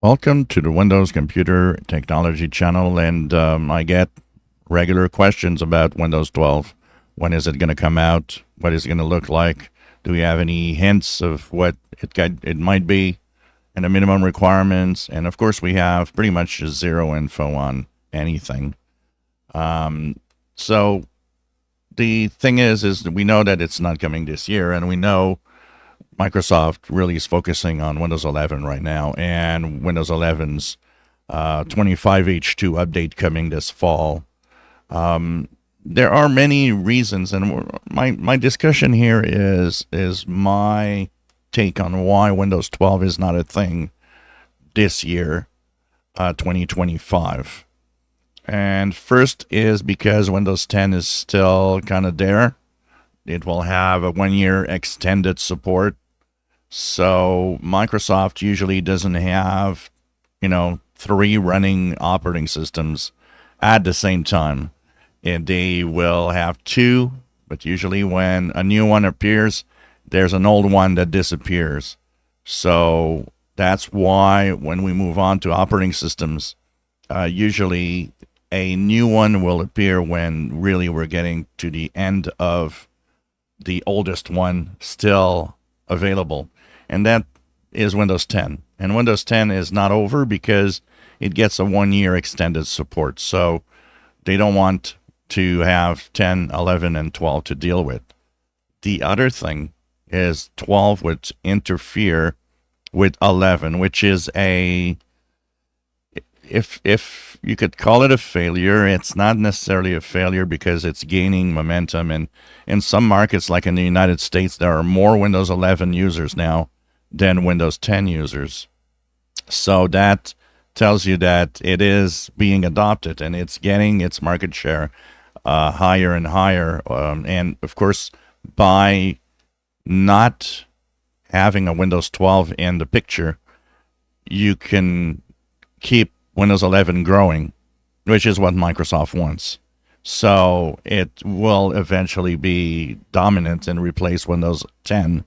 Welcome to the Windows Computer Technology channel, and I get regular questions about Windows 12. When is it going to come out? What is it going to look like? Do we have any hints of what it might be, and the minimum requirements? And of course, we have pretty much zero info on anything. Um, so the thing is that we know that it's not coming this year, and we know Microsoft really is focusing on Windows 11 right now, and Windows 11's 25H2 update coming this fall. There are many reasons, and my discussion here is my take on why Windows 12 is not a thing this year, 2025. And first is because Windows 10 is still kind of there. It will have a 1 year extended support. So Microsoft usually doesn't have, three running operating systems at the same time. And they will have two, but usually when a new one appears, there's an old one that disappears. So that's why when we move on to operating systems, usually a new one will appear when really we're getting to the end of the oldest one still available. And that is Windows 10. And Windows 10 is not over because it gets a 1 year extended support. So they don't want to have 10, 11, and 12 to deal with. The other thing is 12 would interfere with 11, which is if you could call it a failure, it's not necessarily a failure because it's gaining momentum. And in some markets, like in the United States, there are more Windows 11 users now than Windows 10 users. So that tells you that it is being adopted and it's getting its market share higher and higher. And of course, by not having a Windows 12 in the picture, you can keep Windows 11 growing, which is what Microsoft wants. So it will eventually be dominant and replace Windows 10,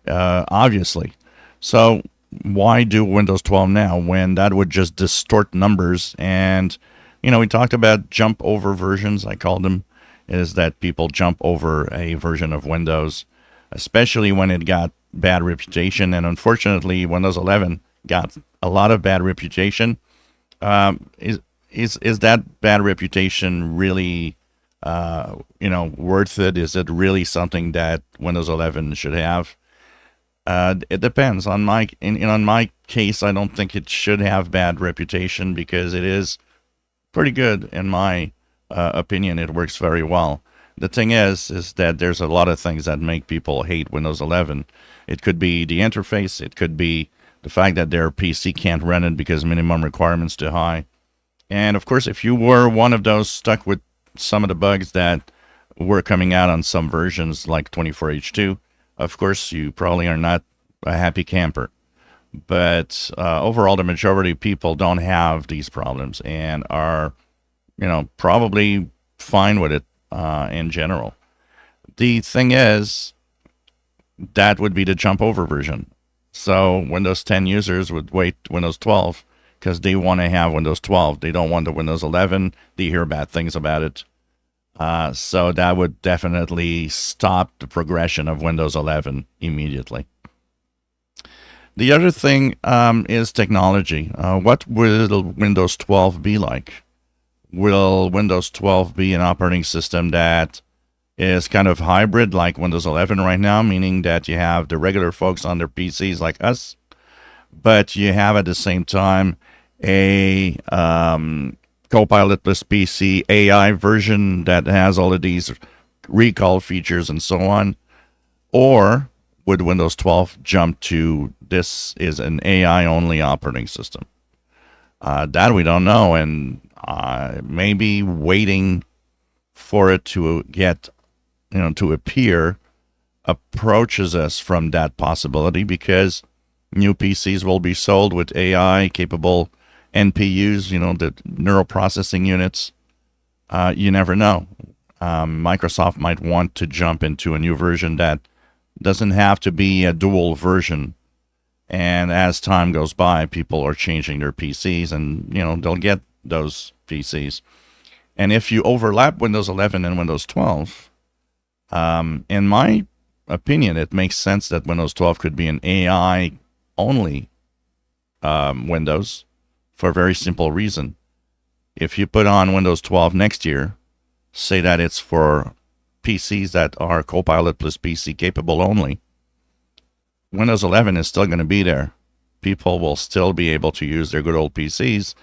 obviously. So why do Windows 12 now when that would just distort numbers? And, we talked about jump over versions, I called them, is that people jump over a version of Windows, especially when it got bad reputation. And unfortunately, Windows 11 got a lot of bad reputation. Is that bad reputation really worth it? Is it really something that Windows 11 should have? It depends. On my case, I don't think it should have bad reputation because it is pretty good in my opinion. It works very well. The thing is that there's a lot of things that make people hate Windows 11. It could be the interface. It could be the fact that their PC can't run it because minimum requirements too high. And of course, if you were one of those stuck with some of the bugs that were coming out on some versions like 24H2, of course, you probably are not a happy camper. But overall, the majority of people don't have these problems and are, probably fine with it in general. The thing is, that would be the jump over version. So Windows 10 users would wait Windows 12 because they want to have Windows 12. They don't want the Windows 11. They hear bad things about it. So that would definitely stop the progression of Windows 11 immediately. The other thing is technology. What will Windows 12 be like? Will Windows 12 be an operating system that is kind of hybrid like Windows 11 right now, meaning that you have the regular folks on their PCs like us, but you have at the same time a Copilot plus PC AI version that has all of these recall features and so on? Or would Windows 12 jump to this is an AI only operating system? That we don't know, and maybe waiting for it to get, to appear approaches us from that possibility because new PCs will be sold with AI capable NPUs, the neural processing units. You never know. Microsoft might want to jump into a new version that doesn't have to be a dual version. And as time goes by, people are changing their PCs, and they'll get those PCs. And if you overlap Windows 11 and Windows 12, in my opinion, it makes sense that Windows 12 could be an AI only Windows, for a very simple reason. If you put on Windows 12 next year, say that it's for PCs that are Copilot plus PC capable only, Windows 11 is still going to be there. People will still be able to use their good old PCs.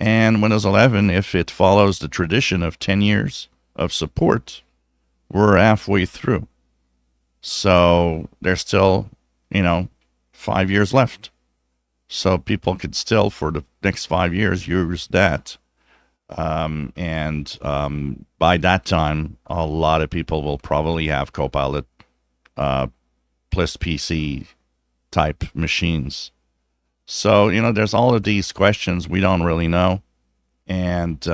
And Windows 11, if it follows the tradition of 10 years of support, we're halfway through. So there's still, 5 years left. So people could still, for the next 5 years, use that. And by that time, a lot of people will probably have Copilot plus PC type machines. So, there's all of these questions we don't really know. And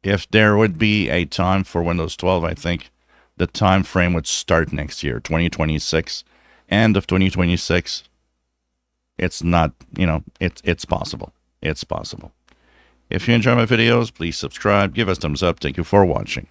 if there would be a time for Windows 12, I think the time frame would start next year, 2026. End of 2026. It's not, it's possible. It's possible. If you enjoy my videos, please subscribe, give us thumbs up. Thank you for watching.